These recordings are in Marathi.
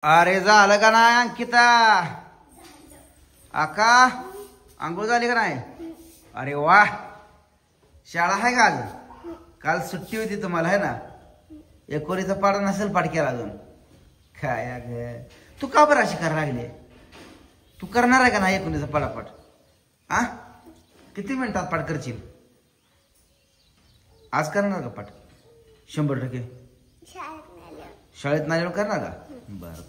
अरे झालं का नाही अंकिता? आका आंघोळ झाली का नाही? अरे वा, शाळा आहे का आज? काल सुट्टी होती तुम्हाला है ना? एकोणीचा पाडा नसेल पाठ केला अजून. काय ग तू का बरं अशी करायला लागली? तू करणार आहे का नाही एकोणीचा पाडापाठ? आ किती मिनिटात पाठ करशील? आज करणार का पाठ? 100%. शाळेत नाही करणार का? बर.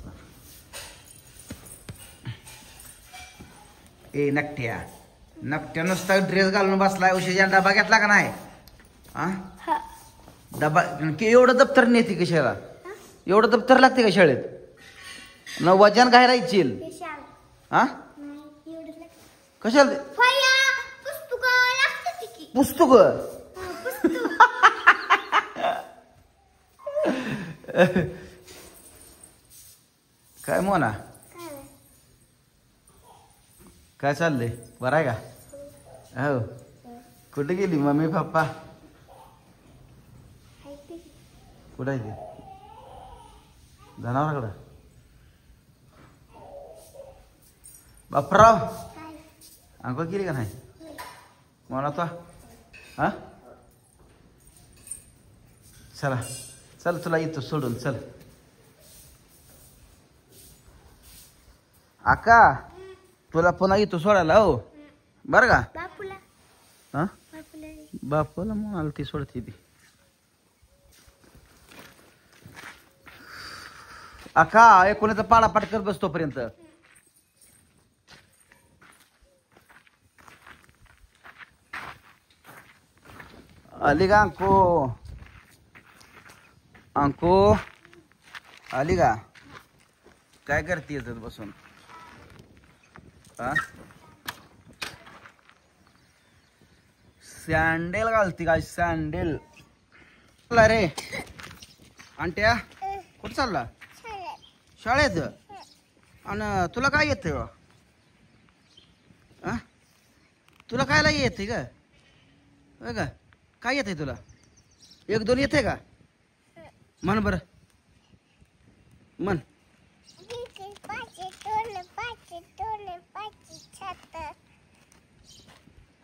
ए नकट्या नकट्या नुसता ड्रेस घालून बसलाय. उशीच्या डबा घेतला का नाही? डबा एवढं दप्तर नेते का शाळा? एवढं दप्तर लागते का शाळेत? न वजन काय राहायची? हा कशाला पुस्तक? काय मोना काय चाललंय? बरं आहे का? हो. कुठे गेली मम्मी पप्पा? कुठे आहे ते? जनावराकडं. बापराव अंघोळ केली का नाही? मोना तो हा चला चल तुला येतो सोडून. चल आका तुला पुन्हा येतो सोडायला. हो बर का? हा बापूला म्हणाल ती सोडते ती. आका एकोणीचा पाडापाठ करत बसतोपर्यंत. आली का अंको? अंको आली का? काय करते येतात बसून? सँडेल घालती काय? सँडेल रे आंट्या कुठं चालला? शाळेत. आणि तुला काय येतंय? तुला कायला येते का? का काय येतंय तुला? 1 2 येते का? म्हण बर म्हण.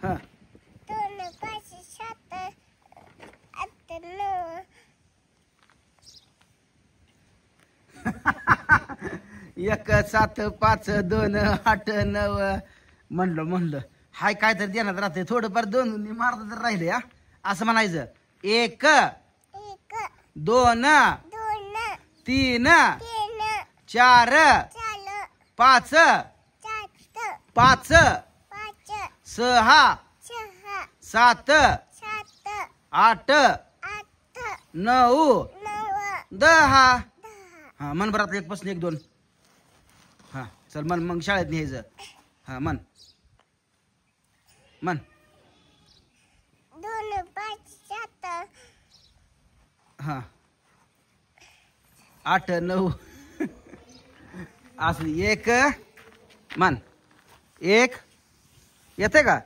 हा 1 7 5 2 8 9 म्हणलं हाय काय तर देण्यात राहते. थोडंफार 2 मारत तर राहिले. असं म्हणायचं. 1 2 3 4 5 5 6 7 8 9 10. हा मन बरं. 1 पासून 1 2. हा चल मन मग शाळेत न्यायचं. हा मन मन 2 5 7 हा 8 9 असं 1 मन 1 येते का?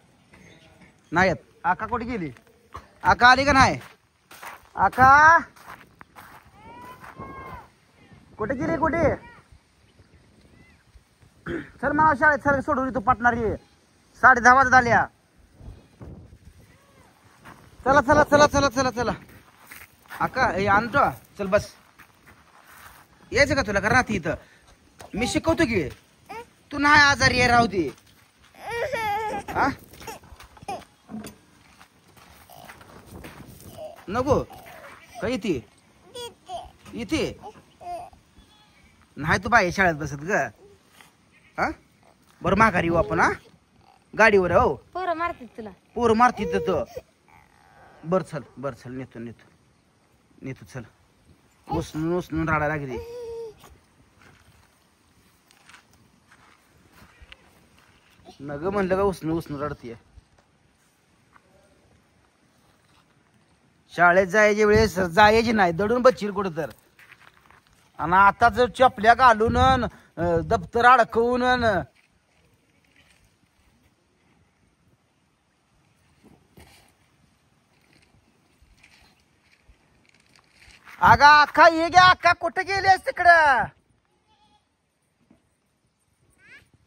नाही येत. आका कुठे गेली? आका आली का नाही? आका कुठे गेली? कुठे? चल मला शाळेत सर सोडून तू पटणारी. 10:30 वाजत आल्या. चला चला चला चला चला चला. आका हे आणतो. चल बस. यायचं का तुला? का राहते इथं? मी शिकवतो की. तू नाही आजारी आहे राहू दे. हा नको का? इथे इथे नाही तू बाई शाळेत बसत ग. हा बरं माघारी येऊ आपण. हा गाडीवर. हो पोरं मारतात तुला. पोरं मारती तर. बर चल बर चल नेतो नेतो नेतो. चल उचलून उचलून राडायला लागली. नग म्हणलं का उचलून उचलून रडतीये. शाळेत जायच्या वेळेस जायची नाही. दडून बसशील कुठं तर. आणि आता जर चपल्या घालून दप्तर अडकवून अगा अक्का ये गे. अक्का कुठे गेलीस तिकडं?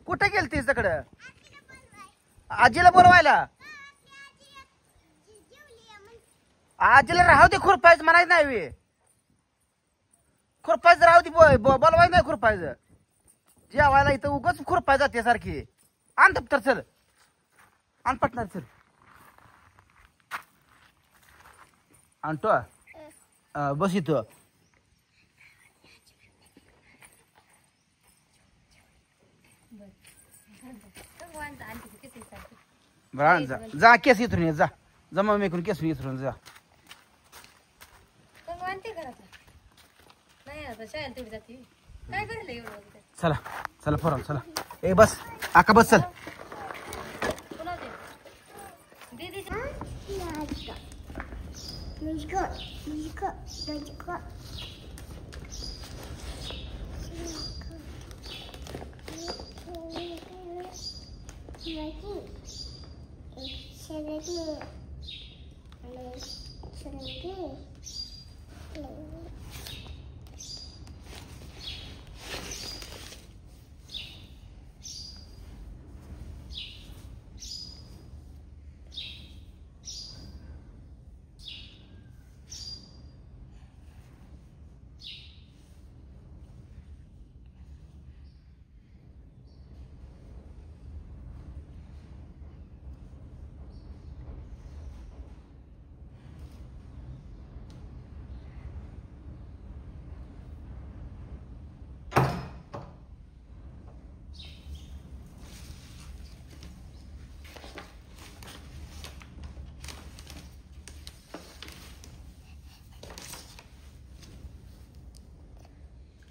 कुठे गेलतीस तिकडं? आजीला बोलवायला? आजीला राहू दे, खुरपायचं म्हणायचं नाही वे. खुरपायचं राहू दे, बोलवायचं नाही खुरपायचं. जेवायला इथं उगाच खुरपाय जाते सारखी. आण दप्तर चल, आण पटणार चल. आणतो बस इथं. बरं जा जा, केस इथून ये जा. जा मग इकडून केस इथून जा. चला चला पोरं चला. ए बस आका बस चल.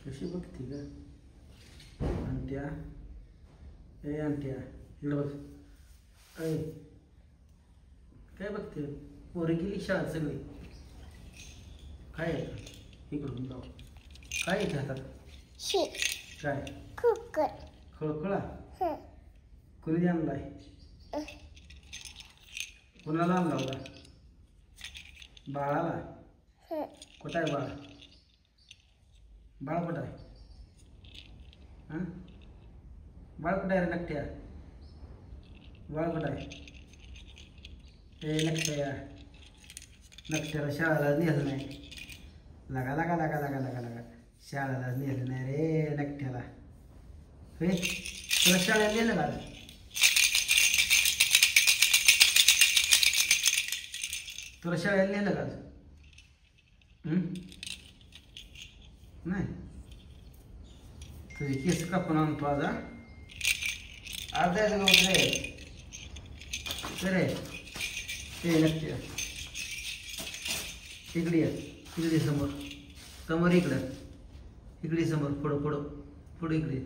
कशी बघते का अंट्या? ए अंट्या इकडे बघ. अय काय बघते? पोरं गेली शाळा सगळी. काय आहे इकडून जाऊ? काय येते हातात? काय खळखळा? कुणी आणलाय? कुणाला आणला होता? बाळाला? कुठं आहे बाळ? बाळ कुठं आहे? हां बाळ कुठं आहे रे नकट्या? बाळ कुठं आहे? ए नकट्या, नकट्याला शाळेला नेलं नाही. लागा लागा लागा लागा लागा लागा शाळेला नेलं नाही रे नकट्याला. हे तुला शाळेला नेलं का? तुला शाळेला नेलं का? नाही तुझी केस कापून आणतो आज. आज जायचं का उद्या? रे ते नक्की इकडे ये, इकडे समोर समोर इकडं, इकडे समोर पुढं पुढं पुढं इकडे.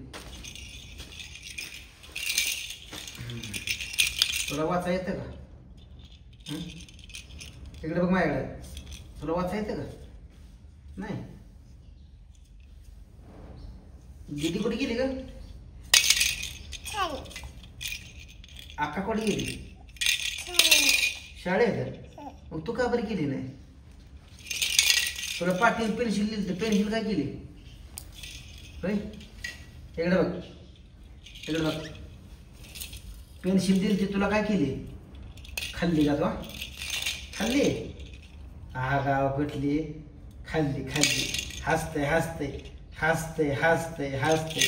तुला वाचा येतं का? इकडे बघ माझ्याकडे. तुला वाचा येतं का? नाही. दीदी कुठे गेली का? अक्का कुठे गेली? शाळेत. मग तू का बरी केली नाही? तुला पाटील पेन्सिल दिली तर पेन्सिल काय केली? होय इकडे बघ, इकडे बघ. पेन्सिल दिली ती तुला काय केली? खाल्ली का तू? खाल्ली? हा गाव भेटली. खाल्ली खाल्ली. हसते हसते हसते हसते हसते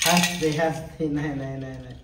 हसते हसते. नाही नाही नाही नाही